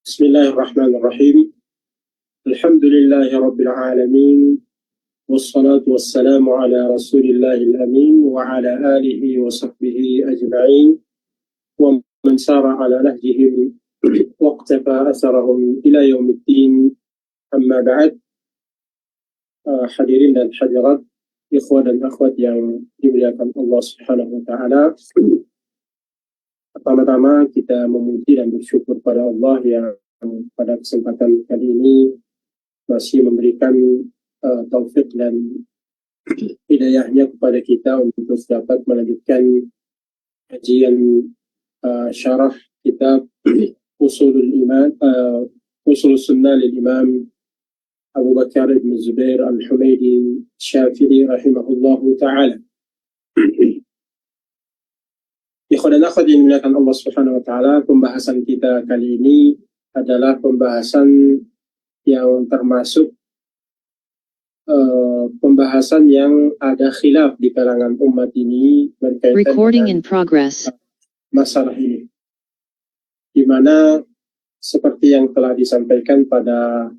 بسم الله الرحمن الرحيم. الحمد لله رب العالمين، والصلاة والسلام على رسول الله الأمين وعلى آله وصحبه أجمعين ومن سار على نهجهم واقتفى أثرهم إلى يوم الدين. أما بعد. Hadirin dan hadirat, ikhwan dan akhwat yang dimuliakan Allah Subhanahu wa taala. Pertama-tama kita memuji dan bersyukur pada Allah yang pada kesempatan kali ini masih memberikan taufik dan hidayahnya kepada kita untuk dapat melanjutkan kajian syarah kitab Usulul Iman, Usul Sunnah lil Imam Abu Bakar ibn Zubair al-Humaydi Syafi'i rahimahullahu ta'ala. Ikhwan dan akhwat yang dimuliakan Allah Subhanahu wa taala, pembahasan kita kali ini adalah pembahasan yang termasuk pembahasan yang ada khilaf di kalangan umat ini berkaitan dengan masalah ini, di mana seperti yang telah disampaikan pada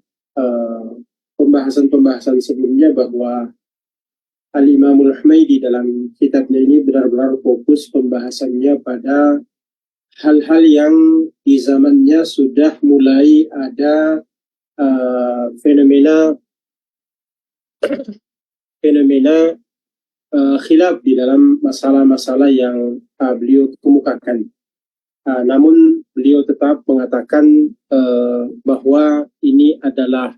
pembahasan-pembahasan sebelumnya bahwa Al-Imamul Humaydi dalam kitabnya ini benar-benar fokus pembahasannya pada hal-hal yang di zamannya sudah mulai ada fenomena khilaf di dalam masalah-masalah yang beliau kemukakan. Namun beliau tetap mengatakan bahwa ini adalah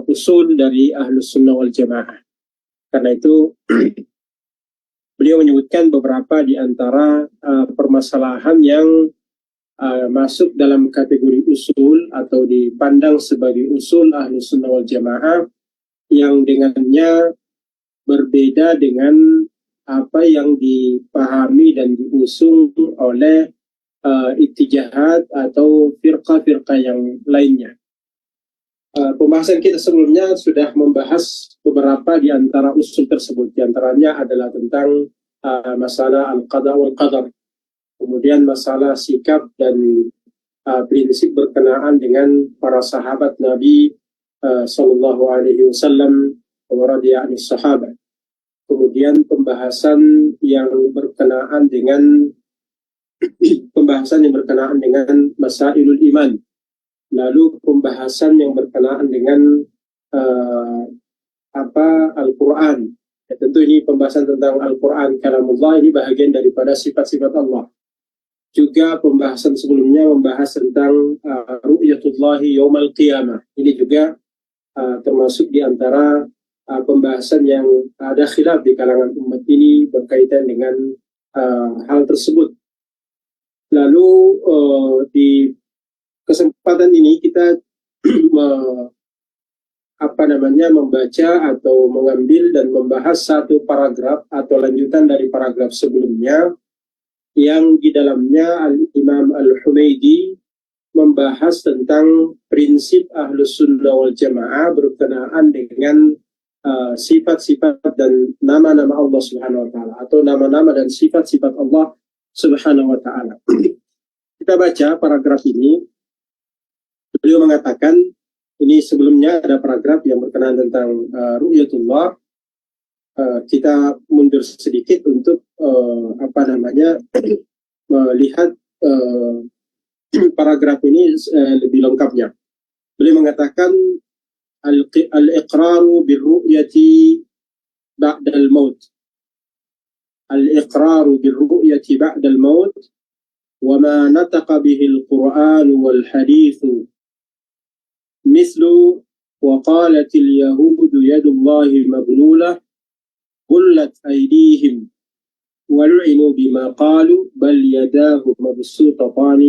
usul dari Ahlus Sunnah wal Jamaah. Karena itu beliau menyebutkan beberapa di antara permasalahan yang masuk dalam kategori usul atau dipandang sebagai usul Ahlus Sunnah wal Jamaah, yang dengannya berbeda dengan apa yang dipahami dan diusung oleh ittijahat atau firqah-firqah yang lainnya. Pembahasan kita sebelumnya sudah membahas beberapa di antara usul tersebut. Di antaranya adalah tentang masalah al-qada wal qadar. Kemudian masalah sikap dan prinsip berkenaan dengan para sahabat Nabi sallallahu alaihi wasallam wa radhiya anis sahabat. Kemudian pembahasan yang berkenaan dengan masailul iman. Lalu pembahasan yang berkenaan dengan Al-Quran. Ya, tentu ini pembahasan tentang Al-Quran kalamullah, ini bahagian daripada sifat-sifat Allah. Juga pembahasan sebelumnya membahas tentang ru'yatullahi yaumal qiyamah. Ini juga termasuk di antara pembahasan yang ada khilaf di kalangan umat ini berkaitan dengan hal tersebut. Lalu di kesempatan ini kita membaca atau mengambil dan membahas satu paragraf atau lanjutan dari paragraf sebelumnya, yang di dalamnya Al-Imam Al-Humaydi membahas tentang prinsip Ahlus Sunnah wal Jamaah berkenaan dengan sifat-sifat dan nama-nama Allah Subhanahu wa taala, atau nama-nama dan sifat-sifat Allah Subhanahu wa taala. Kita baca paragraf ini. Beliau mengatakan, ini sebelumnya ada paragraf yang berkenaan tentang ru'yatullah. Kita mundur sedikit untuk melihat paragraf ini lebih lengkapnya. Beliau mengatakan al-iqraru bir-ru'yati ba'dal maut. Al-iqraru bir-ru'yati ba'dal maut wa ma nataqa bihi al-Qur'an wal hadith مثل وقالت اليهود يد الله مغلولة غلت أيديهم ولعنوا بما قالوا بل يداه مبسوطتان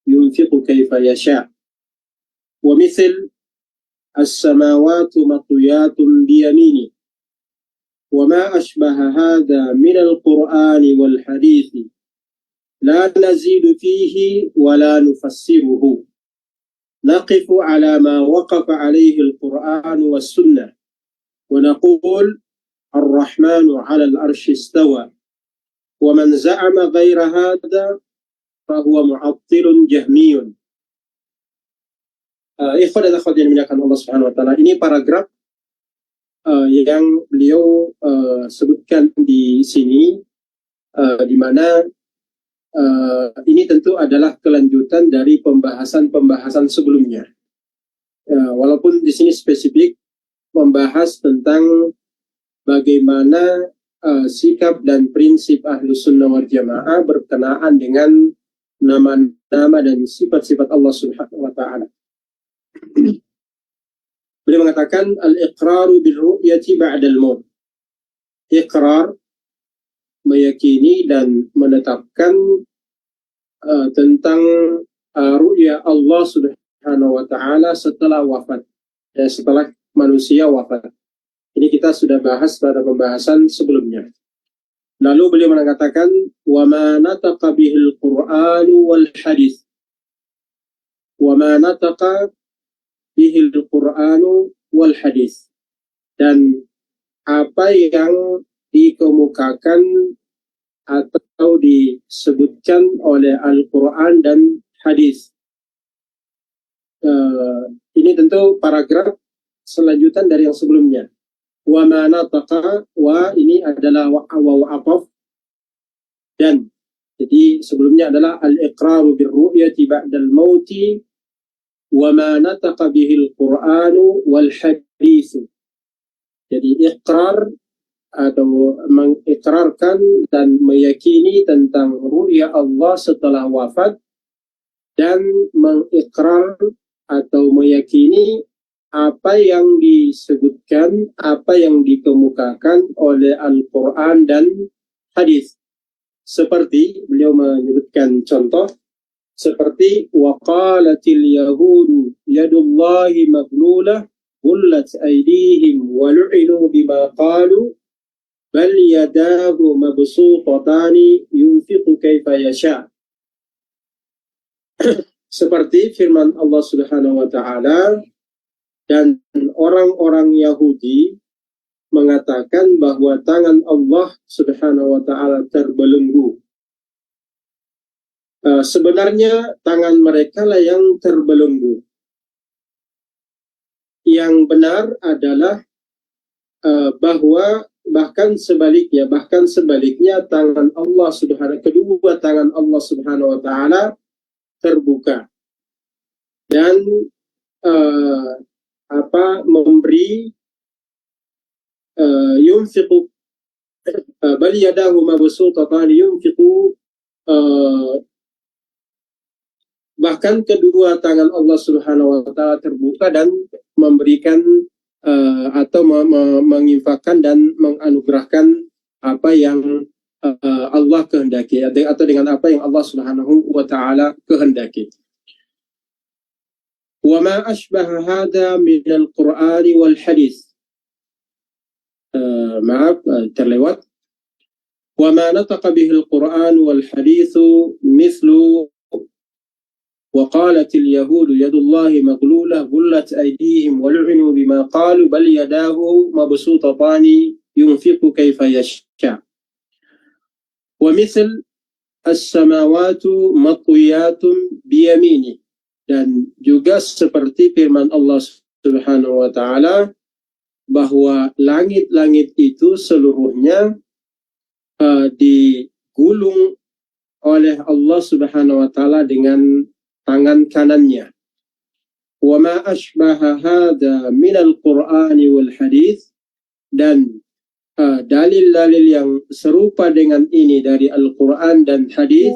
ينفق كيف يشاء ومثل السماوات مطويات بيمينه وما أشبه هذا من القرآن والحديث لا نزيد فيه ولا نفسره نقف على ما وقف عليه القرآن والسنة ونقول الرحمن على العرش استوى ومن زعم غير هذا فهو معطل جهمي Ikhwan dan akhwat yang dimuliakan Allah Subhanahu wa taala, ini paragraf yang beliau sebutkan di sini, di mana ini tentu adalah kelanjutan dari pembahasan sebelumnya. Walaupun di sini spesifik membahas tentang bagaimana sikap dan prinsip Ahlus Sunnah wal Jamaah berkenaan dengan nama-nama dan sifat-sifat Allah Subhanahu wa taala. Beliau mengatakan al-iqraru bil-ru'yati ba'dal maut. Iqrar, meyakini dan menetapkan tentang ru'ya Allah Subhanahu wa taala setelah wafat, setelah manusia wafat. Ini kita sudah bahas pada pembahasan sebelumnya. Lalu beliau mengatakan wa ma nataqa bihil Qur'anu wal hadis. Wa ma nataqa bihil Qur'anu wal hadis. Dan apa yang dikemukakan atau disebutkan oleh Al-Quran dan hadis. Ini tentu paragraf selanjutan dari yang sebelumnya. Wa ma nataqa, wa ini adalah waw ataf, dan jadi sebelumnya adalah al-iqraru bir-ru'yati ba'dal mauti wa ma nataqa bihil Qur'anu wal hadis. Jadi iqrar atau mengikrarkan dan meyakini tentang ru'ya Allah setelah wafat, dan mengikrar atau meyakini apa yang disebutkan, apa yang dikemukakan oleh Al-Quran dan hadis. Seperti beliau menyebutkan contoh, seperti waqalatil yahudu yadullahi maghlulah gullat aydihim wa lu'inu bima qalu bal yadahu mabsutatani yunfiqu kaifa yasha. Seperti firman Allah Subhanahu wa taala, dan orang-orang Yahudi mengatakan bahwa tangan Allah Subhanahu wa taala terbelenggu. Sebenarnya tangan mereka lah yang terbelenggu. Yang benar adalah bahwa bahkan sebaliknya tangan Allah kedua tangan Allah Subhanahu wa taala terbuka, dan memberi, yunfiqu bal yadahu mabsuutatan yunfiqu, bahkan kedua tangan Allah Subhanahu wa taala terbuka dan memberikan atau menginfakkan dan menganugerahkan apa yang Allah kehendaki, atau dengan apa yang Allah Subhanahu wa taala kehendaki. Wa ma ashbaha hadha min al-Qur'an wal hadis. Terlewat. Wa ma nataqa bihi al-Qur'an wal hadis mithlu وقالت اليهود يد الله مغلولة غلت أيديهم ولعنوا بما قالوا بل يداه مبسوطتان ينفق كيف يشاء. ومثل السماوات مطويات بيمينه. Dan juga seperti firman Allah Subhanahu wa taala bahwa langit-langit itu seluruhnya digulung oleh Allah Subhanahu wa taala dengan tangan kanannya. Wa ma ashbaha hadha min al-Qur'ani wal hadis. Dan dalil-dalil yang serupa dengan ini dari Al-Quran dan hadis,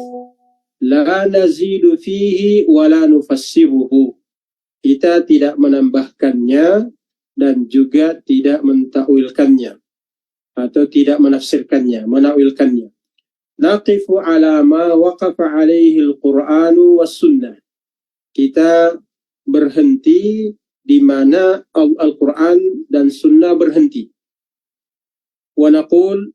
la nazidu fihi wa la nufassiruhu. Kita tidak menambahkannya dan juga tidak mentakwilkannya atau tidak menafsirkannya, menakwilkannya. Naqifu ala ma waqafa alaihi al-Qur'anu was sunnah. Kita berhenti di mana Al-Quran dan Sunnah berhenti. Wa naqul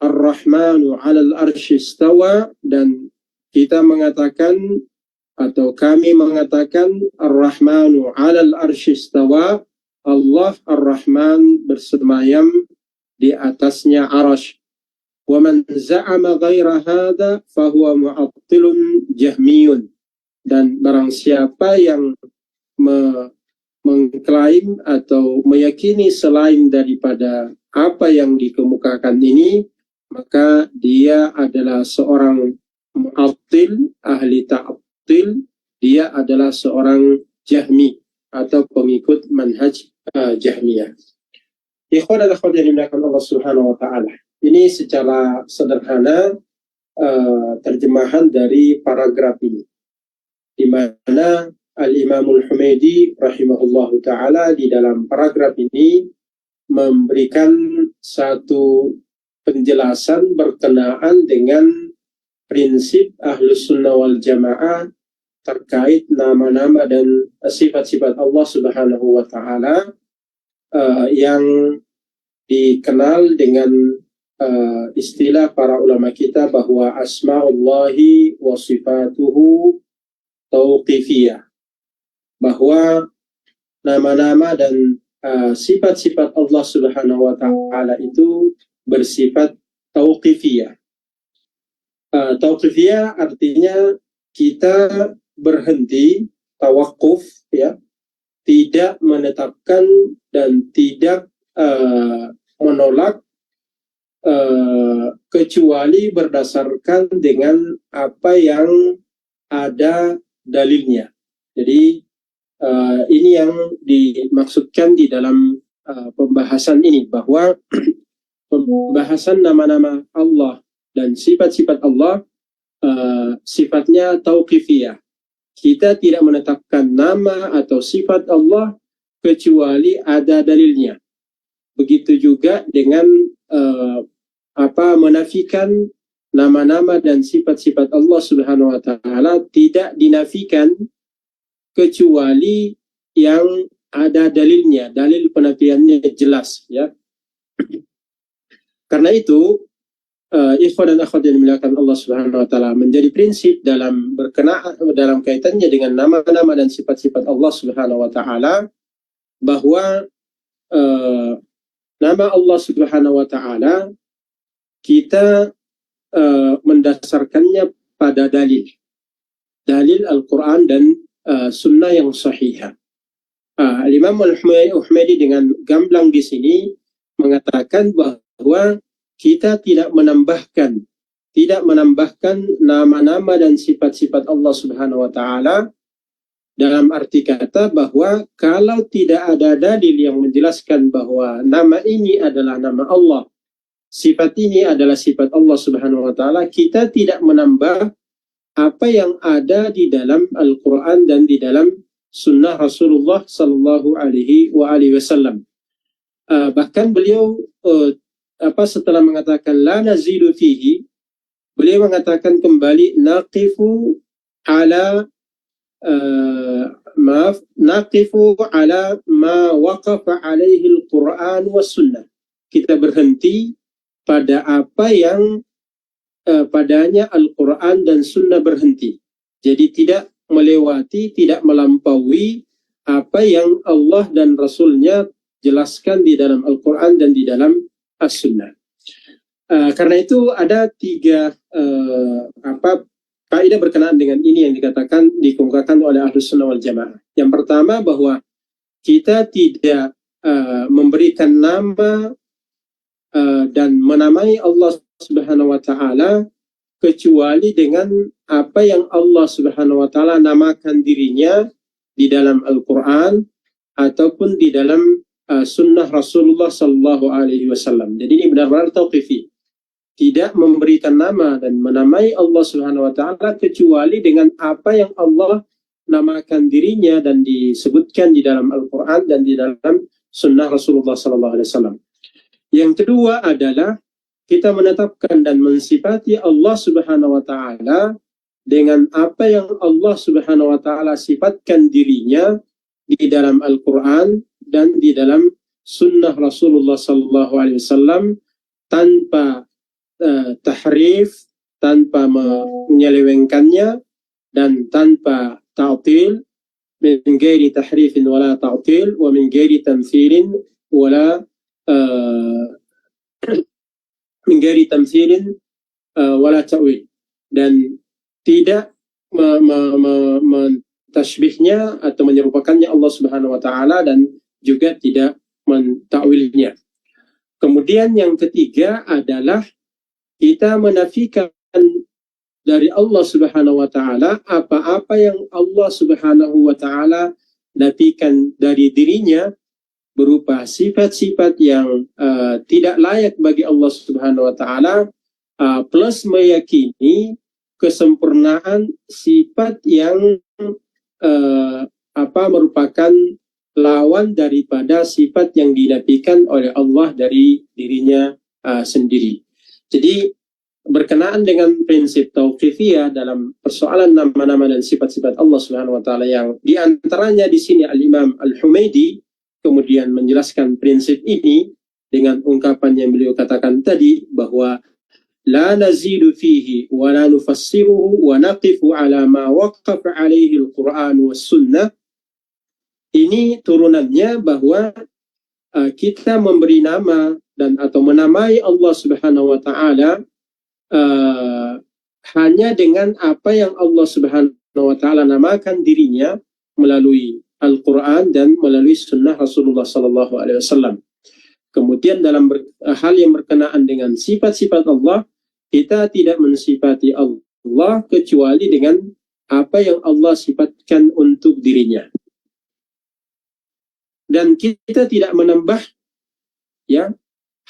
Ar-Rahmanu 'alal arsy istawa, dan kita mengatakan atau kami mengatakan Ar-Rahmanu 'alal arsy istawa, Allah Ar-Rahman bersemayam di atasnya arasy. Wa man za'ama ghaira hadza fa huwa mu'attilun jahmiyun. Dan barang siapa yang mengklaim atau meyakini selain daripada apa yang dikemukakan ini, maka dia adalah seorang mu'attil, ahli ta'attil, dia adalah seorang jahmi atau pengikut manhaj jahmiyah. Ikhwan dan akhwat yang dimuliakan Allah Subhanahu wa taala. Ini secara sederhana terjemahan dari paragraf ini, di mana Al-Imamul Humaidi rahimahullahu ta'ala di dalam paragraf ini memberikan satu penjelasan berkenaan dengan prinsip Ahlus Sunnah wal Jamaah terkait nama-nama dan sifat-sifat Allah Subhanahu wa ta'ala yang dikenal dengan istilah para ulama kita bahwa asma'ullahi wa sifatuhu tauqifiyah, bahwa nama-nama dan sifat-sifat Allah Subhanahu wa taala itu bersifat tauqifiyah. Tauqifiyah artinya kita berhenti, tawakuf, ya, tidak menetapkan dan tidak menolak kecuali berdasarkan dengan apa yang ada dalilnya. Jadi ini yang dimaksudkan di dalam pembahasan ini, bahwa pembahasan nama-nama Allah dan sifat-sifat Allah sifatnya tauqifiyah. Kita tidak menetapkan nama atau sifat Allah kecuali ada dalilnya. Begitu juga dengan menafikan nama-nama dan sifat-sifat Allah Subhanahu wa taala tidak dinafikan kecuali yang ada dalilnya, dalil penafiannya jelas, ya. Karena itu ikhwan dan akhwat yang dimuliakan Allah Subhanahu wa taala, menjadi prinsip dalam dalam kaitannya dengan nama-nama dan sifat-sifat Allah Subhanahu wa taala, bahwa nama Allah Subhanahu wa taala kita mendasarkannya pada dalil Al-Quran dan sunnah yang sahihah. Imam Al-Humaidi dengan gamblang di sini mengatakan bahwa kita tidak menambahkan nama-nama dan sifat-sifat Allah Subhanahu wa taala, dalam arti kata bahwa kalau tidak ada dalil yang menjelaskan bahwa nama ini adalah nama Allah, sifat ini adalah sifat Allah Subhanahu wa taala, kita tidak menambah apa yang ada di dalam Al-Quran dan di dalam sunnah Rasulullah Sallallahu Alaihi Wasallam. Bahkan beliau setelah mengatakan la nazidu fihi, beliau mengatakan kembali naqifu ala ma waqafa alaihi Al-Quran was sunnah. Kita berhenti pada apa yang padanya Al-Quran dan Sunnah berhenti. Jadi tidak melewati, tidak melampaui apa yang Allah dan Rasulnya jelaskan di dalam Al-Quran dan di dalam As-Sunnah. Karena itu ada tiga kaidah berkenaan dengan ini yang dikemukakan oleh Ahlus Sunnah wal Jamaah. Yang pertama, bahwa kita tidak memberikan nama dan menamai Allah Subhanahu wa taala kecuali dengan apa yang Allah Subhanahu wa taala namakan dirinya di dalam Al-Quran ataupun di dalam sunnah Rasulullah Sallallahu Alaihi Wasallam. Jadi ini benar-benar tauqifi, tidak memberikan nama dan menamai Allah Subhanahu wa taala kecuali dengan apa yang Allah namakan dirinya dan disebutkan di dalam Al-Quran dan di dalam sunnah Rasulullah Sallallahu Alaihi Wasallam. Yang kedua adalah kita menetapkan dan mensifati Allah Subhanahu wa taala dengan apa yang Allah Subhanahu wa taala sifatkan dirinya di dalam Al-Quran dan di dalam sunnah Rasulullah sallallahu alaihi wasallam, tanpa tahrif, tanpa menyelewengkannya dan tanpa ta'til, min ghairi tahrifin wala ta'til wa min ghairi tamthilin wala min ghairi tamthilin wala ta'wil, dan tidak mentashbihnya atau menyerupakannya Allah Subhanahu wa taala dan juga tidak mentakwilnya. Kemudian yang ketiga adalah kita menafikan dari Allah Subhanahu wa taala apa-apa yang Allah Subhanahu wa taala nafikan dari dirinya berupa sifat-sifat yang tidak layak bagi Allah Subhanahu wa taala, plus meyakini kesempurnaan sifat yang merupakan lawan daripada sifat yang dinafikan oleh Allah dari dirinya sendiri. Jadi berkenaan dengan prinsip tauqifiyah dalam persoalan nama-nama dan sifat-sifat Allah Subhanahu wa taala, yang diantaranya di sini Al-Imam Al-Humaidi kemudian menjelaskan prinsip ini dengan ungkapan yang beliau katakan tadi, bahwa la nazidu fihi wa la nufassiruhu wa naqifu ala ma waqafa alaihi al-Quran was sunnah. Ini turunannya bahwa kita memberi nama dan atau menamai Allah Subhanahu wa taala hanya dengan apa yang Allah Subhanahu wa taala namakan dirinya melalui Al-Quran dan melalui sunnah Rasulullah Sallallahu Alaihi Wasallam. Kemudian dalam hal yang berkenaan dengan sifat-sifat Allah, kita tidak mensifati Allah kecuali dengan apa yang Allah sifatkan untuk dirinya. Dan kita tidak menambah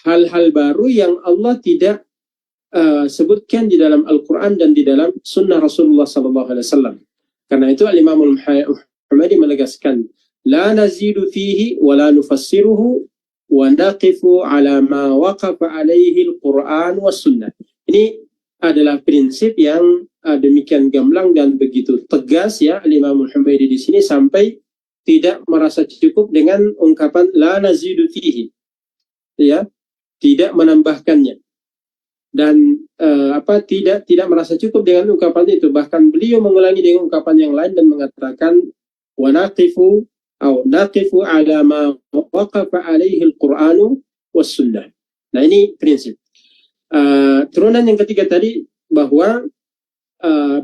hal-hal baru yang Allah tidak sebutkan di dalam Al-Quran dan di dalam sunnah Rasulullah Sallallahu Alaihi Wasallam. Karena itu Al-Imam Al-Humaidi menegaskan, la nazidu fihi wa la nufassiruhu wa naqifu ala ma waqafa alaihi al-Quran was sunnah. Ini adalah prinsip yang demikian gamblang dan begitu tegas ya Al-Imam Al-Humaidi di sini, sampai tidak merasa cukup dengan ungkapan la nazidu fihi, ya, tidak menambahkannya, dan tidak merasa cukup dengan ungkapan itu. Bahkan beliau mengulangi dengan ungkapan yang lain dan mengatakan wa naqifu ala ma waqafa alaihi al-Qur'anu was sunnah. Nah, ini prinsip. Turunan yang ketiga tadi, bahwa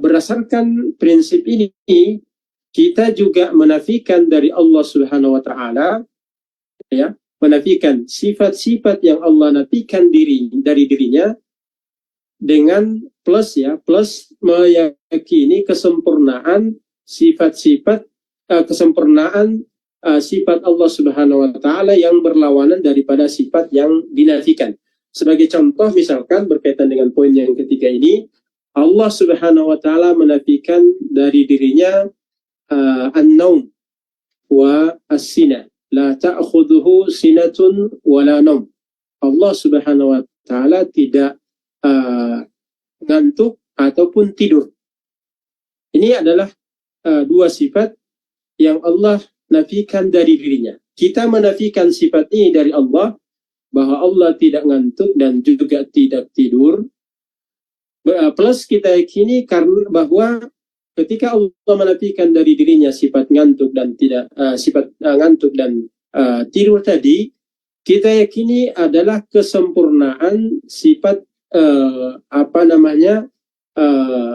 berdasarkan prinsip ini kita juga menafikan dari Allah Subhanahu wa taala, ya, menafikan sifat-sifat yang Allah nafikan dari dirinya, dengan plus meyakini kesempurnaan sifat-sifat sifat Allah Subhanahu wa taala yang berlawanan daripada sifat yang dinafikan. Sebagai contoh, misalkan berkaitan dengan poin yang ketiga ini, Allah Subhanahu wa taala menafikan dari dirinya an-naum wa as-sina, la ta'khudhuhu sinatun wa la naum. Allah Subhanahu wa taala tidak ngantuk ataupun tidur. Ini adalah dua sifat yang Allah nafikan dari dirinya. Kita menafikan sifat ini dari Allah, bahwa Allah tidak ngantuk dan juga tidak tidur. Plus kita yakini karena bahwa ketika Allah menafikan dari dirinya sifat ngantuk dan tidur tadi, kita yakini adalah kesempurnaan sifat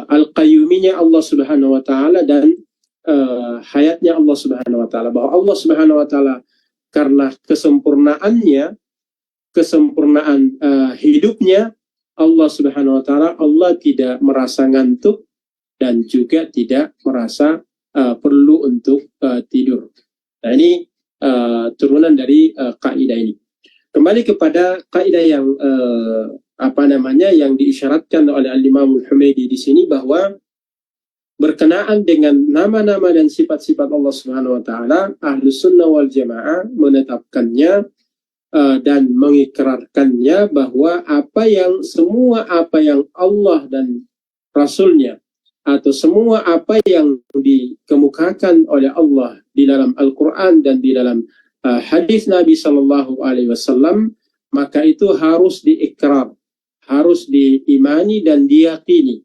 al-qayyuminya Allah Subhanahu wa taala dan hayatnya Allah Subhanahu wa taala, bahwa Allah Subhanahu wa taala karena kesempurnaan hidupnya Allah Subhanahu wa taala, Allah tidak merasa ngantuk dan juga tidak merasa perlu untuk tidur. Nah, ini turunan dari kaidah ini. Kembali kepada kaidah yang yang diisyaratkan oleh Al-Imam Al-Humaidi di sini, bahwa berkenaan dengan nama-nama dan sifat-sifat Allah Subhanahu wa taala, Ahlus Sunnah wal Jamaah menetapkannya dan mengikrarkannya, bahwa semua apa yang Allah dan Rasulnya, atau semua apa yang dikemukakan oleh Allah di dalam Al-Quran dan di dalam hadis Nabi Sallallahu Alaihi Wasallam, maka itu harus diikrar, harus diimani dan diyakini.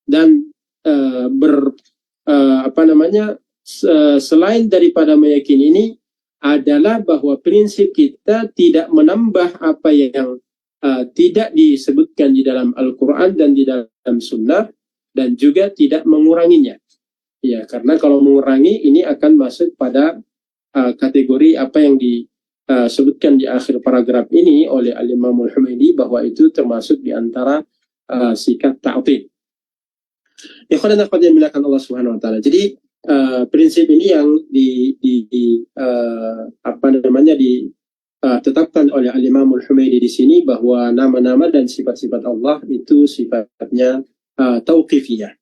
Dan selain daripada meyakini ini adalah bahwa prinsip kita tidak menambah apa yang tidak disebutkan di dalam Al-Quran dan di dalam Sunnah, dan juga tidak menguranginya. Ya, karena kalau mengurangi ini akan masuk pada kategori apa yang disebutkan di akhir paragraf ini oleh Al-Imam Al-Humaidi, bahwa itu termasuk di antara sikap ta'til. Ikhwan dan akhwat yang dimuliakan Allah Subhanahu wa taala. Jadi prinsip ini yang ditetapkan oleh Al-Imam Al-Humaidi di sini, bahwa nama-nama dan sifat-sifat Allah itu sifatnya tauqifiyah.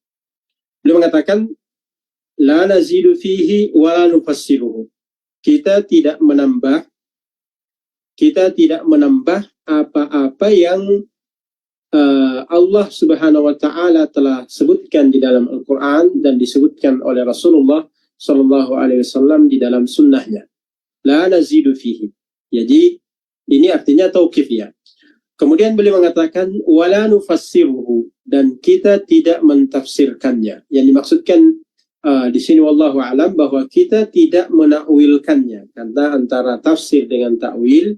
Beliau mengatakan la nazidu fihi wa la nufassiruhu. Kita tidak menambah apa-apa yang Allah Subhanahu wa taala telah sebutkan di dalam Al-Qur'an dan disebutkan oleh Rasulullah sallallahu alaihi wasallam di dalam sunnahnya. La nazidu fihi. Jadi ini artinya tauqif ya. Kemudian beliau mengatakan wala nufassiruhu, dan kita tidak mentafsirkannya. Yang dimaksudkan di sini wallahu alam bahwa kita tidak menakwilkannya, karena antara tafsir dengan takwil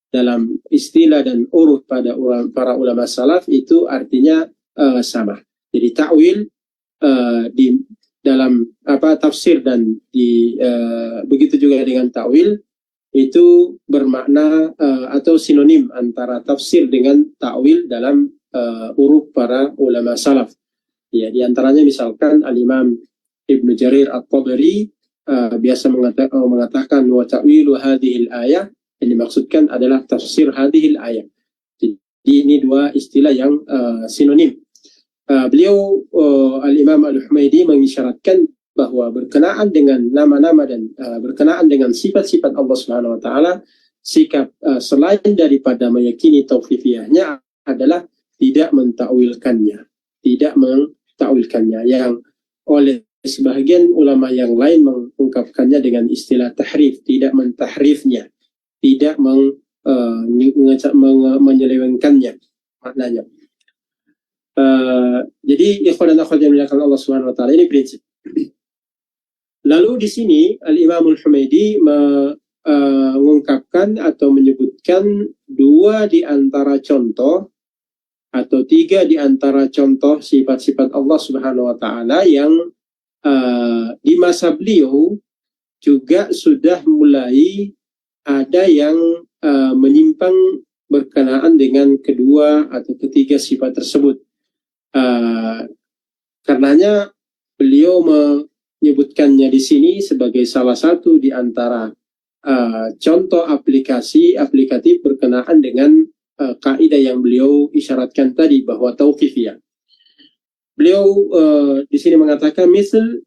dalam istilah dan urut pada para ulama salaf itu artinya sama. Jadi takwil di dalam tafsir dan begitu juga dengan takwil itu bermakna atau sinonim antara tafsir dengan takwil dalam urut para ulama salaf. Ya, di antaranya misalkan Al-Imam Ibnu Jarir At-Tabari biasa mengatakan wa ta'wilu hadhil ayah, yang dimaksudkan adalah tafsir hadhil ayah. Jadi ini dua istilah yang sinonim. Beliau Al-Imam Al-Humaidi mengisyaratkan bahwa berkenaan dengan nama-nama dan berkenaan dengan sifat-sifat Allah Subhanahu wa taala, sikap selain daripada meyakini tauqifiyahnya adalah tidak mentakwilkannya, yang oleh sebagian ulama yang lain mengungkapkannya dengan istilah tahrif, tidak mentahrifnya, tidak menyelewengkannya maknanya. Jadi ikhwan dan akhwat yang dimuliakan Allah Subhanahu wa taala, ini prinsip. Lalu di sini Al-Imam Al-Humaidi mengungkapkan atau menyebutkan dua di antara contoh atau tiga di antara contoh sifat-sifat Allah Subhanahu wa taala yang di masa beliau juga sudah mulai ada yang menyimpang berkenaan dengan kedua atau ketiga sifat tersebut. Karenanya beliau menyebutkannya di sini sebagai salah satu di antara contoh aplikatif berkenaan dengan kaidah yang beliau isyaratkan tadi, bahwa tauqifiyah. Beliau di sini mengatakan misal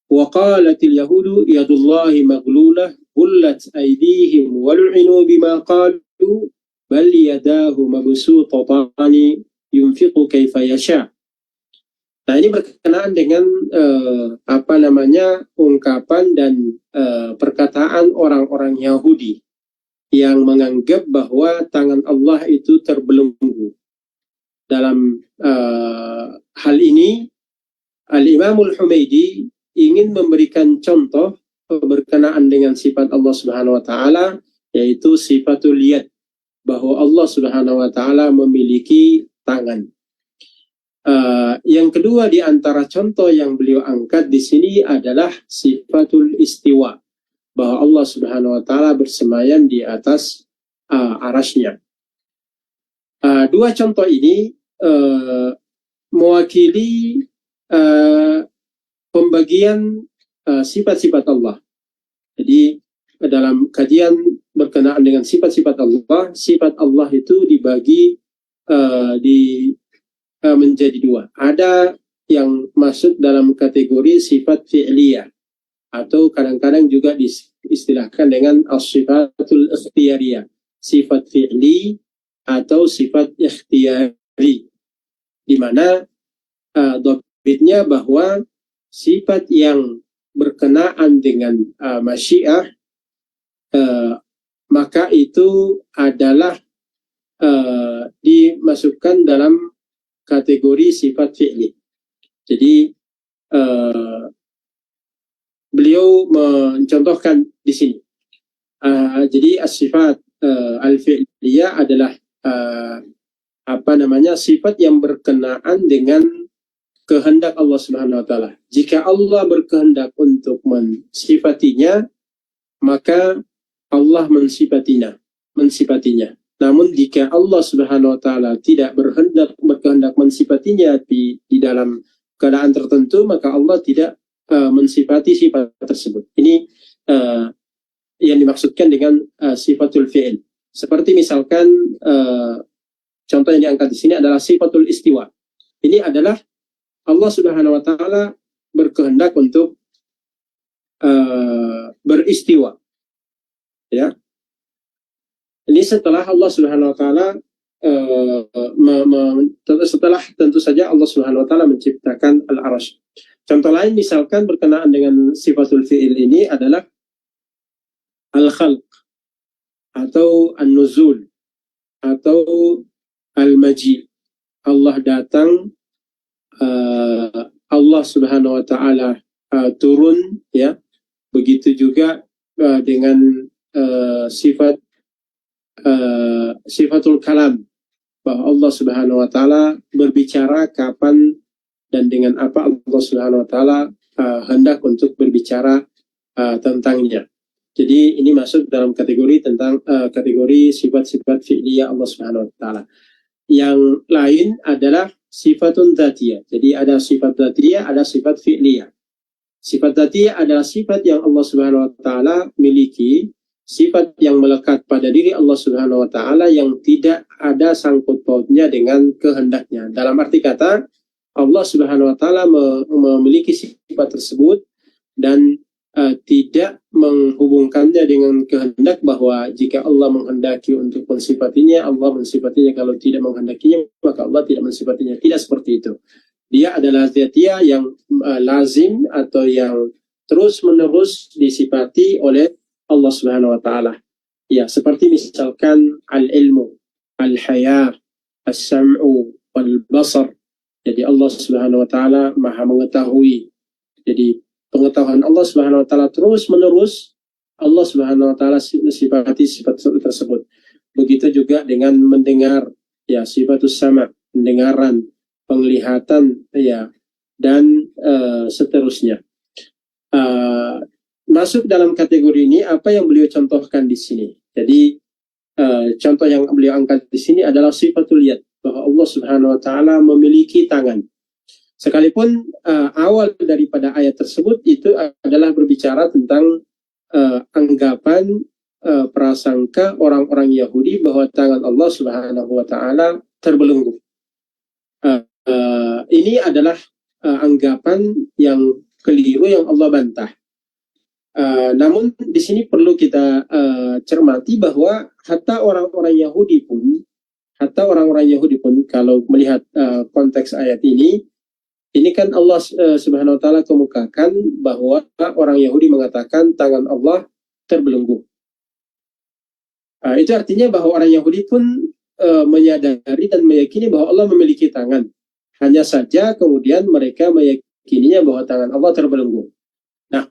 wa qalatil yahudu yadullahi maghlulah qullat aydihim wa lu'inu bima qalu bal yadahu mabsutatani yunfiqu kaifa yasha. Nah, ini berkenaan dengan ungkapan dan perkataan orang-orang Yahudi yang menganggap bahwa tangan Allah itu terbelenggu. Dalam hal ini Al-Imam Al-Humaidi ingin memberikan contoh berkenaan dengan sifat Allah Subhanahu wa taala, yaitu sifatul yad, bahwa Allah Subhanahu wa taala memiliki tangan. Yang kedua di antara contoh yang beliau angkat di sini adalah sifatul istiwa, bahwa Allah Subhanahu wa taala bersemayam di atas arasy-Nya. Dua contoh ini mewakili pembagian sifat-sifat Allah. Jadi dalam kajian berkenaan dengan sifat-sifat Allah, sifat Allah itu dibagi menjadi dua. Ada yang masuk dalam kategori sifat fi'liyah, atau kadang-kadang juga diistilahkan dengan as-sifatul ikhtiyariyah, sifat fi'li atau sifat ikhtiyari, di mana dhabitnya bahwa sifat yang berkenaan dengan masyiah maka itu adalah dimasukkan dalam kategori sifat fi'li. Jadi beliau mencontohkan di sini. Jadi as-sifat al-fi'liyah adalah sifat yang berkenaan dengan kehendak Allah Subhanahu wa taala. Jika Allah berkehendak untuk mensifatinya, maka Allah mensifatinya. Namun jika Allah Subhanahu wa taala tidak berkehendak mensifatinya di dalam keadaan tertentu, maka Allah tidak mensifati sifat tersebut. Ini yang dimaksudkan dengan sifatul fi'il. Seperti misalkan contoh yang diangkat di sini adalah sifatul istiwa. Ini adalah Allah Subhanahu wa taala berkehendak untuk beristiwa. Ya. Ini setelah Allah Subhanahu wa taala setelah tentu saja Allah Subhanahu wa taala menciptakan al-arsy. Contoh lain misalkan berkenaan dengan sifatul fi'il ini adalah al-khalq atau an-nuzul atau al-maji. Allah datang, Allah Subhanahu wa taala turun, ya. Begitu juga dengan sifatul kalam, bahwa Allah Subhanahu wa taala berbicara kapan dan dengan apa Allah Subhanahu wa taala hendak untuk berbicara tentangnya. Jadi ini masuk dalam kategori tentang kategori sifat-sifat fi'liyah Allah Subhanahu wa taala. Yang lain adalah sifatun dzatiyah. Jadi ada sifat dzatiyah, ada sifat fi'liyah. Sifat dzatiyah adalah sifat yang Allah Subhanahu wa taala miliki, sifat yang melekat pada diri Allah Subhanahu wa taala yang tidak ada sangkut pautnya dengan kehendaknya. Dalam arti kata, Allah Subhanahu wa taala memiliki sifat tersebut dan tidak menghubungkannya dengan kehendak, bahwa jika Allah menghendaki untuk mensifatinya, Allah mensifatinya, kalau tidak menghendakinya maka Allah tidak mensifatinya. Tidak seperti itu. Dia adalah dzatiyah yang lazim atau yang terus-menerus disifati oleh Allah Subhanahu wa taala. Ya, seperti misalkan al-ilmu, al-haya, as-sam'u, wal-basar. Jadi Allah Subhanahu wa taala Maha mengetahui. Jadi pengetahuan Allah Subhanahu wa taala terus-menerus Allah Subhanahu wa taala sifati sifat tersebut. Begitu juga dengan mendengar, ya, sifatus sama, pendengaran, penglihatan, ya, dan seterusnya. Masuk dalam kategori ini apa yang beliau contohkan di sini. Jadi contoh yang beliau angkat di sini adalah sifatul yad, bahwa Allah Subhanahu wa taala memiliki tangan. Sekalipun awal daripada ayat tersebut itu adalah berbicara tentang anggapan prasangka orang-orang Yahudi bahwa tangan Allah Subhanahu wa taala terbelenggu. Ini adalah anggapan yang keliru yang Allah bantah. Namun di sini perlu kita cermati bahwa hatta orang-orang Yahudi pun kalau melihat konteks ayat ini kan Allah Subhanahu wa taala kemukakan bahwa orang Yahudi mengatakan tangan Allah terbelenggu. Itu artinya bahwa orang Yahudi pun menyadari dan meyakini bahwa Allah memiliki tangan. Hanya saja kemudian mereka meyakininya bahwa tangan Allah terbelenggu. Nah,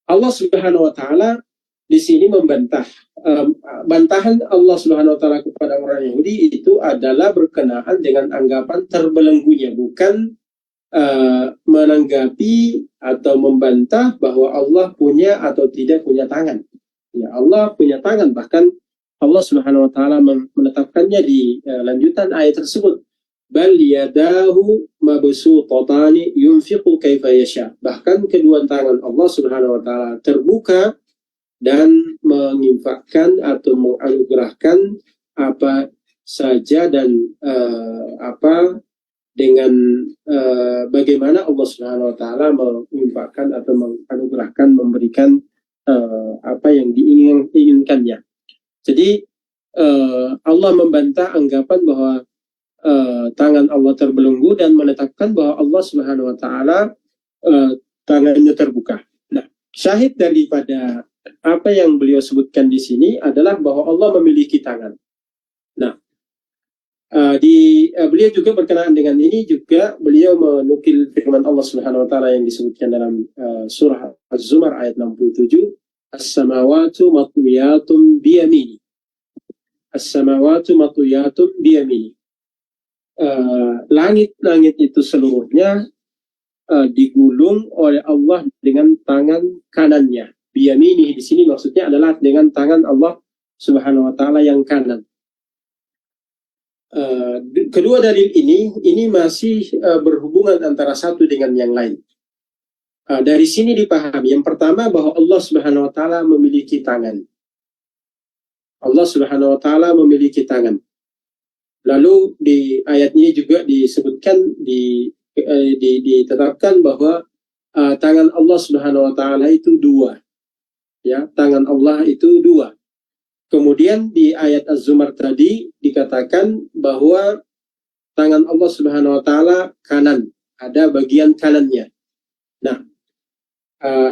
Allah Subhanahu wa taala di sini membantah. Bantahan Allah Subhanahu wa taala kepada orang Yahudi itu adalah berkenaan dengan anggapan terbelenggunya, bukan menanggapi atau membantah bahwa Allah punya atau tidak punya tangan. Ya, Allah punya tangan, bahkan Allah Subhanahu wa taala menetapkannya di lanjutan ayat tersebut. Bal yadahu mabsutatani yunfiqu kaifa yasha. Bahkan kedua tangan Allah Subhanahu wa taala terbuka dan menginfakkan atau menganugerahkan apa saja dan apa dengan bagaimana Allah Subhanahu wa taala menginfakkan atau menganugerahkan, memberikan apa yang diinginkannya. Jadi Allah membantah anggapan bahwa tangan Allah terbelenggu dan menetapkan bahwa Allah Subhanahu wa taala tangannya terbuka. Nah, syahid daripada apa yang beliau sebutkan di sini adalah bahwa Allah memiliki tangan. Nah, beliau juga berkenaan dengan ini juga beliau menukil firman Allah Subhanahu wa taala yang disebutkan dalam surah Az-Zumar ayat 67, as-samawati matwiyatun biyamini. As-samawati matwiyatun biyamini. Langit-langit itu seluruhnya digulung oleh Allah dengan tangan kanannya. Biyamini di sini maksudnya adalah dengan tangan Allah Subhanahu wa taala yang kanan. Kedua dalil ini masih berhubungan antara satu dengan yang lain. Dari sini dipahami yang pertama bahwa Allah Subhanahu wa taala memiliki tangan. Allah Subhanahu wa taala memiliki tangan. Lalu di ayat ini juga disebutkan ditetapkan bahwa tangan Allah Subhanahu wa taala itu dua. Ya, tangan Allah itu dua. Kemudian di ayat Az-Zumar tadi dikatakan bahwa tangan Allah Subhanahu wa taala kanan, ada bagian kanannya. Nah,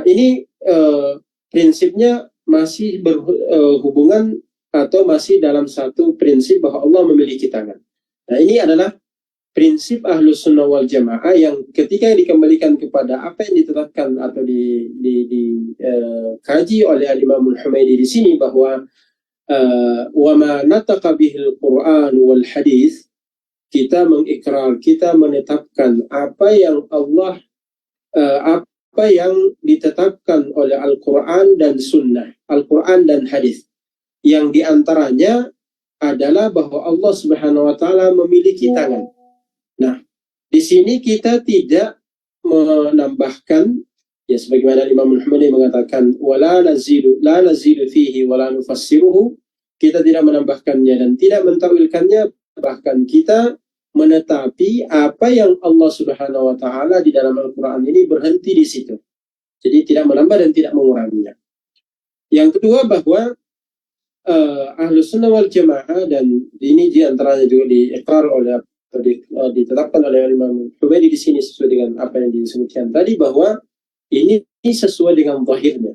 ini prinsipnya masih berhubungan atau masih dalam satu prinsip bahwa Allah memiliki tangan. Nah, ini adalah prinsip Ahlus Sunnah wal Jamaah yang ketika dikembalikan kepada apa yang ditetapkan atau dikaji oleh Imam Al-Humaidi di sini bahwa wa ma nataqa bihil Qur'an wal hadis, kita mengikrar, kita menetapkan apa yang Allah apa yang ditetapkan oleh Al-Quran dan Sunnah, Al-Quran dan hadis, yang diantaranya adalah bahwa Allah Subhanahu wa taala memiliki tangan. Nah, di sini kita tidak menambahkan, ya sebagaimana Imam Al-Humaidi mengatakan wala nazidu fihi wala nufassiruhu, kita tidak menambahkannya dan tidak mentawilkannya, bahkan kita menetapi apa yang Allah Subhanahu wa taala di dalam Al-Qur'an ini berhenti di situ. Jadi tidak menambah dan tidak menguranginya. Yang kedua bahwa Ahlus Sunnah wal Jamaah, dan ini diantaranya juga diikrar oleh atau ditetapkan oleh Imam Humaidi di sini sesuai dengan apa yang disebutkan tadi, bahwa ini sesuai dengan zahirnya.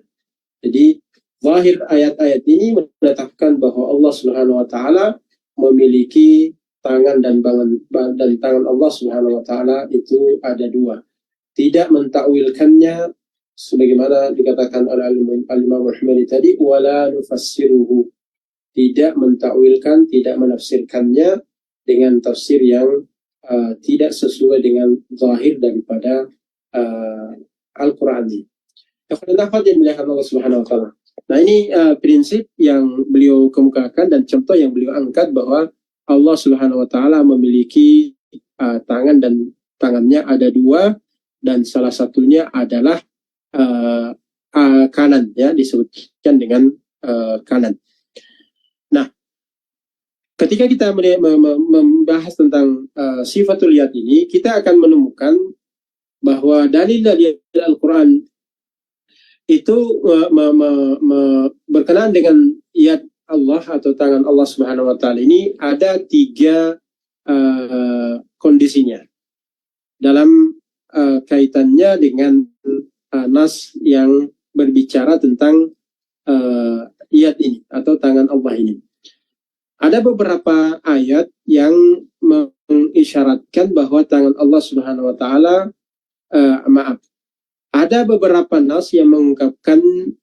Jadi zahir ayat-ayat ini menetapkan bahwa Allah Subhanahu wa taala memiliki tangan, dan tangan Allah Subhanahu wa taala itu ada dua. Tidak mentakwilkannya sebagaimana dikatakan oleh Imam Al-Humaidi tadi, wala nufassiruhu. Tidak mentakwilkan, tidak menafsirkannya dengan tafsir yang tidak sesuai dengan zahir daripada Al-Quran ini. Yang dimuliakan Allah Subhanahu wa taala. Nah, ini prinsip yang beliau kemukakan dan contoh yang beliau angkat bahwa Allah Subhanahu wa taala memiliki tangan, dan tangannya ada dua, dan salah satunya adalah kanan, ya, disebutkan dengan kanan. Nah, ketika kita membahas tentang sifatul yad ini, kita akan menemukan bahwa dalil-dalil Al-Quran itu berkenaan dengan yad Allah atau tangan Allah Subhanahu wa taala ini ada tiga kondisinya dalam kaitannya dengan nas yang berbicara tentang yad ini atau tangan Allah ini. Ada beberapa ayat yang mengisyaratkan bahwa tangan Allah Subhanahu wa taala ada beberapa nas yang mengungkapkan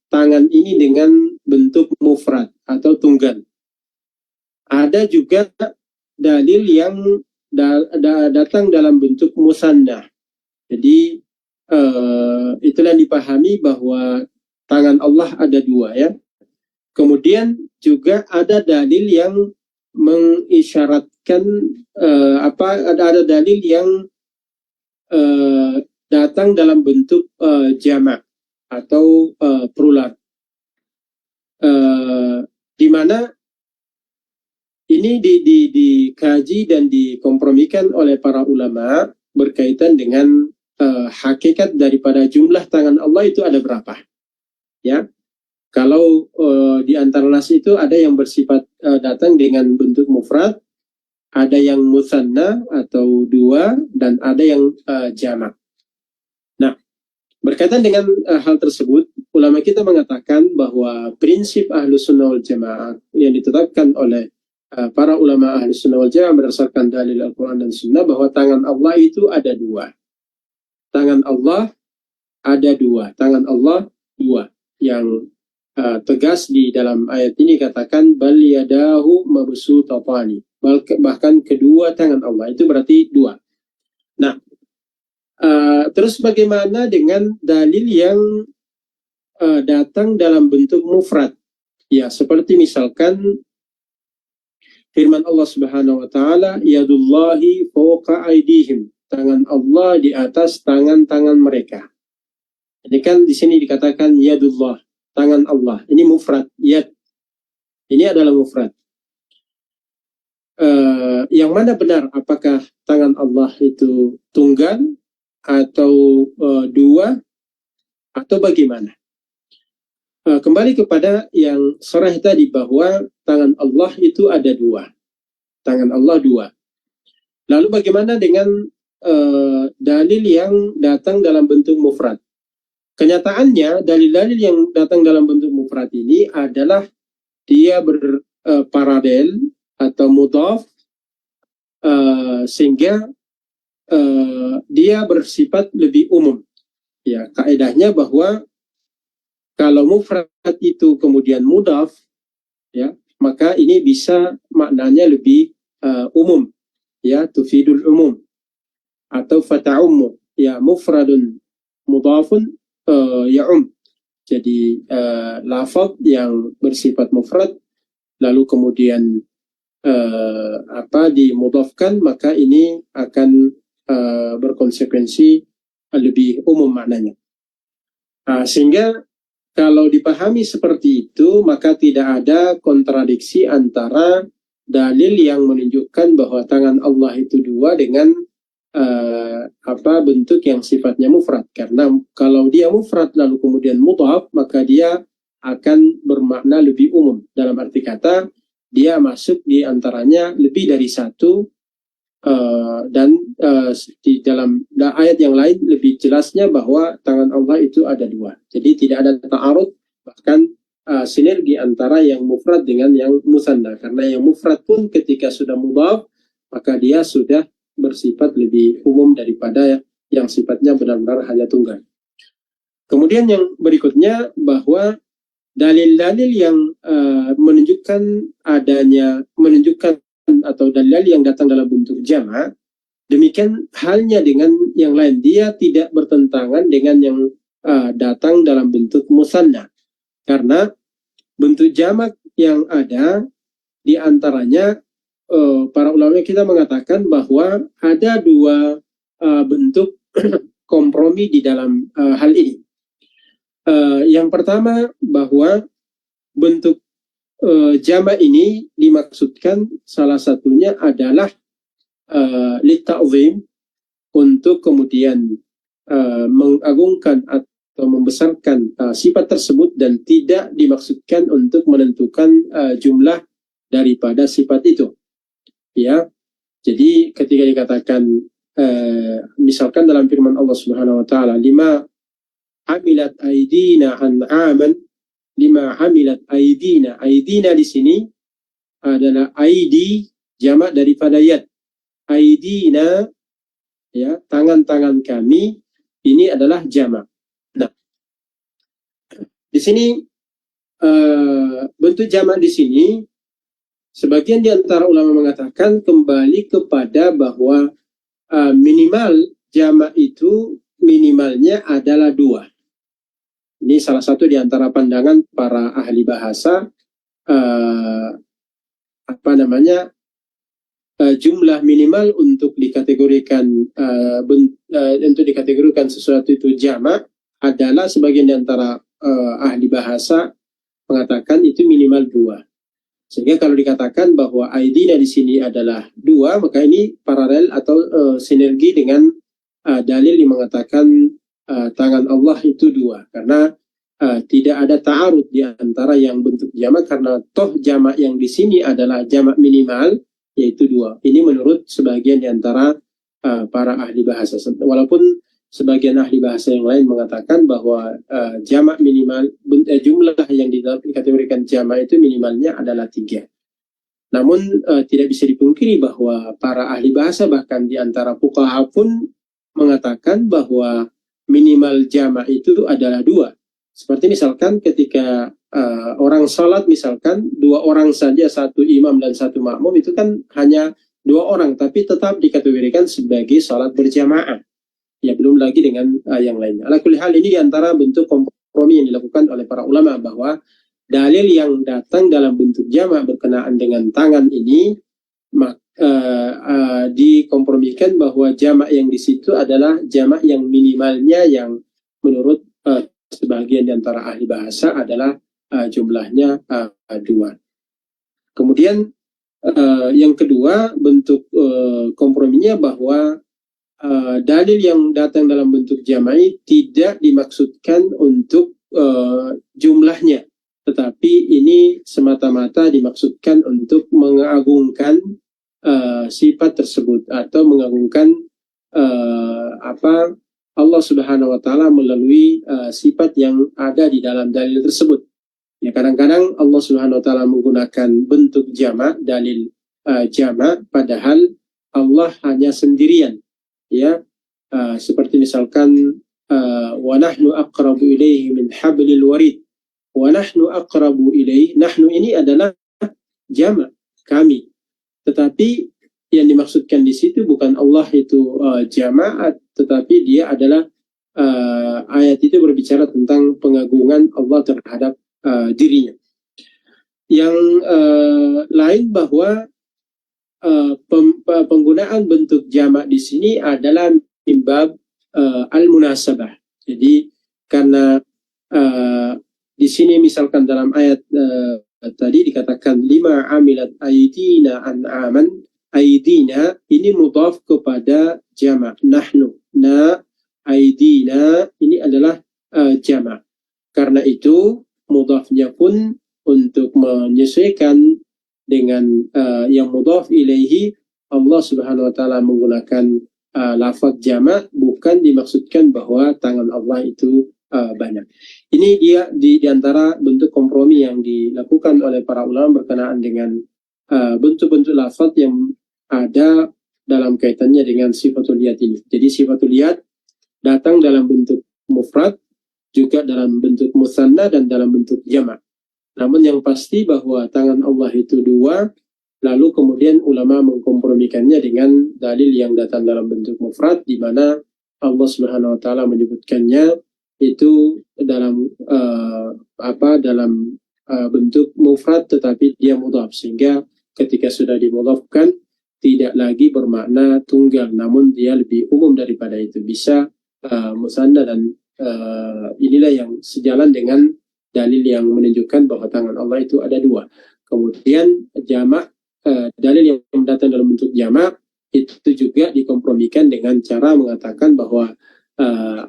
tangan ini dengan bentuk mufrad atau tunggal. Ada juga dalil yang datang dalam bentuk musanna. Jadi itulah yang dipahami bahwa tangan Allah ada dua, ya. Kemudian juga ada dalil yang mengisyaratkan ada dalil yang datang dalam bentuk jamak atau plural, di mana ini dikaji dan dikompromikan oleh para ulama berkaitan dengan hakikat daripada jumlah tangan Allah itu ada berapa, ya. Kalau di antara nas itu ada yang bersifat datang dengan bentuk mufrad, ada yang musanna atau dua, dan ada yang jamak. Nah, berkaitan dengan hal tersebut, ulama kita mengatakan bahwa prinsip Ahlus Sunnah wal Jamaah yang ditetapkan oleh para ulama Ahlus Sunnah wal Jamaah berdasarkan dalil Al-Quran dan Sunnah bahwa tangan Allah itu ada dua. Tangan Allah ada dua. Tangan Allah dua. Yang tegas di dalam ayat ini katakan bal yadahu mabsutatani, bahkan kedua tangan Allah itu berarti dua. Nah, Terus bagaimana dengan dalil yang datang dalam bentuk mufrad? Ya, seperti misalkan firman Allah Subhanahu wa taala, yadullahi fawqa aydihim. Tangan Allah di atas tangan-tangan mereka. Ini kan di sini dikatakan yadullah, tangan Allah. Ini mufrad, yad. Ini adalah mufrad. Yang mana benar, apakah tangan Allah itu tunggal atau dua atau bagaimana? Kembali kepada yang sharah tadi bahwa tangan Allah itu ada dua. Tangan Allah dua. Lalu bagaimana dengan dalil yang datang dalam bentuk mufrad? Kenyataannya dalil-dalil yang datang dalam bentuk mufrad ini adalah dia berparalel atau mudhaf, sehingga dia bersifat lebih umum. Ya, kaidahnya bahwa kalau mufrad itu kemudian mudhaf, ya, maka ini bisa maknanya lebih umum, ya, tufidul umum atau fata'ummu, ya, mufradun mudhafun ya'um. Jadi lafaz yang bersifat mufrad lalu kemudian dimudhafkan, maka ini akan berkonsekuensi lebih umum maknanya. Sehingga kalau dipahami seperti itu, maka tidak ada kontradiksi antara dalil yang menunjukkan bahwa tangan Allah itu dua dengan bentuk yang sifatnya mufrad. Karena kalau dia mufrad lalu kemudian mudhaf, maka dia akan bermakna lebih umum. Dalam arti kata, dia masuk di antaranya lebih dari satu, dan di dalam ayat yang lain lebih jelasnya bahwa tangan Allah itu ada dua. Jadi tidak ada ta'arud, bahkan sinergi antara yang mufrad dengan yang musanna. Karena yang mufrad pun ketika sudah mudhaf, maka dia sudah bersifat lebih umum daripada yang sifatnya benar-benar hanya tunggal. Kemudian yang berikutnya bahwa dalil-dalil yang menunjukkan atau dalil yang datang dalam bentuk jamak, demikian halnya dengan yang lain, dia tidak bertentangan dengan yang datang dalam bentuk musanna. Karena bentuk jamak yang ada di antaranya para ulama kita mengatakan bahwa ada dua bentuk kompromi di dalam hal ini. Yang pertama, bahwa bentuk jamak ini dimaksudkan salah satunya adalah lita'zim, untuk kemudian mengagungkan atau membesarkan sifat tersebut, dan tidak dimaksudkan untuk menentukan jumlah daripada sifat itu. Ya, jadi ketika dikatakan misalkan dalam firman Allah Subhanahu wa taala, lima hamilat aidina an'aman, lima hamilat aidina. Aidina di sini adalah aidi jamak daripada yad. Aidina, ya, tangan-tangan kami, ini adalah jamak. Nah, di sini bentuk jamak di sini, sebagian di antara ulama mengatakan kembali kepada bahwa minimal jamak itu minimalnya adalah dua. Ini salah satu di antara pandangan para ahli bahasa, jumlah minimal untuk dikategorikan sesuatu itu jamak adalah, sebagian di antara ahli bahasa mengatakan itu minimal dua. Sehingga kalau dikatakan bahwa aidina di sini adalah dua, maka ini paralel atau sinergi dengan dalil yang mengatakan tangan Allah itu dua. Karena tidak ada ta'arud di antara yang bentuk jamak, karena toh jamak yang di sini adalah jamak minimal, yaitu dua. Ini menurut sebagian di antara para ahli bahasa. Walaupun sebagian ahli bahasa yang lain mengatakan bahwa jamak minimal, jumlah yang dikategorikan jamak itu minimalnya adalah tiga. Namun tidak bisa dipungkiri bahwa para ahli bahasa, bahkan di antara fuqaha pun mengatakan bahwa minimal jamak itu adalah dua. Seperti misalkan ketika orang salat, misalkan dua orang saja, satu imam dan satu makmum, itu kan hanya dua orang, tapi tetap dikategorikan sebagai salat berjamaah. Ya belum lagi dengan yang lainnya. Ala kulli hal ini diantara bentuk kompromi yang dilakukan oleh para ulama bahwa dalil yang datang dalam bentuk jamak berkenaan dengan tangan ini dikompromikan bahwa jamak yang di situ adalah jamak yang minimalnya yang menurut sebagian di antara ahli bahasa adalah jumlahnya dua. Kemudian yang kedua bentuk komprominya bahwa dalil yang datang dalam bentuk jama'i tidak dimaksudkan untuk jumlahnya, tetapi ini semata-mata dimaksudkan untuk mengagungkan sifat tersebut atau mengagungkan Allah Subhanahu wa taala melalui sifat yang ada di dalam dalil tersebut. Ya, kadang-kadang Allah Subhanahu wa taala menggunakan bentuk jamak, dalil jamak, padahal Allah hanya sendirian. Ya, seperti misalkan wa nahnu aqrabu ilaihi min hablil warid. Wa nahnu aqrabu ilaihi, nahnu ini adalah jamak, kami. Tetapi yang dimaksudkan di situ bukan Allah itu jamak, tetapi dia adalah ayat itu berbicara tentang pengagungan Allah terhadap dirinya. Yang lain bahwa penggunaan bentuk jamak di sini adalah mimbab al-munasabah. Jadi karena di sini misalkan dalam ayat tadi dikatakan lima amilat aidina an'aman, aidina ini mudhaf kepada jamak, nahnu, na aidina ini adalah jamak. Karena itu mudhafnya pun untuk menyesuaikan dengan yang mudhaf ilaihi, Allah Subhanahu wa taala menggunakan lafaz jamak, bukan dimaksudkan bahwa tangan Allah itu banyak. Ini dia di antara bentuk kompromi yang dilakukan oleh para ulama berkenaan dengan bentuk-bentuk lafaz yang ada dalam kaitannya dengan sifatul yad ini. Jadi sifatul yad datang dalam bentuk mufrad, juga dalam bentuk musanna dan dalam bentuk jamak. Namun yang pasti bahwa tangan Allah itu dua, lalu kemudian ulama mengkompromikannya dengan dalil yang datang dalam bentuk mufrad, di mana Allah Subhanahu wa taala menyebutkannya itu dalam bentuk mufrad tetapi dia mudhaf, sehingga ketika sudah dimudhafkan tidak lagi bermakna tunggal, namun dia lebih umum daripada itu, bisa musanna, dan inilah yang sejalan dengan dalil yang menunjukkan bahwa tangan Allah itu ada dua. Kemudian jamak, dalil yang datang dalam bentuk jamak itu juga dikompromikan dengan cara mengatakan bahwa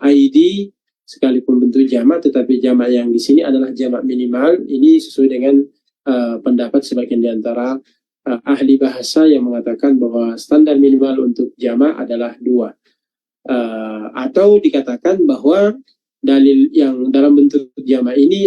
ID sekalipun bentuk jamak, tetapi jamak yang di sini adalah jamak minimal. Ini sesuai dengan pendapat sebagian di antara ahli bahasa yang mengatakan bahwa standar minimal untuk jamak adalah dua. Atau dikatakan bahwa dalil yang dalam bentuk jamak ini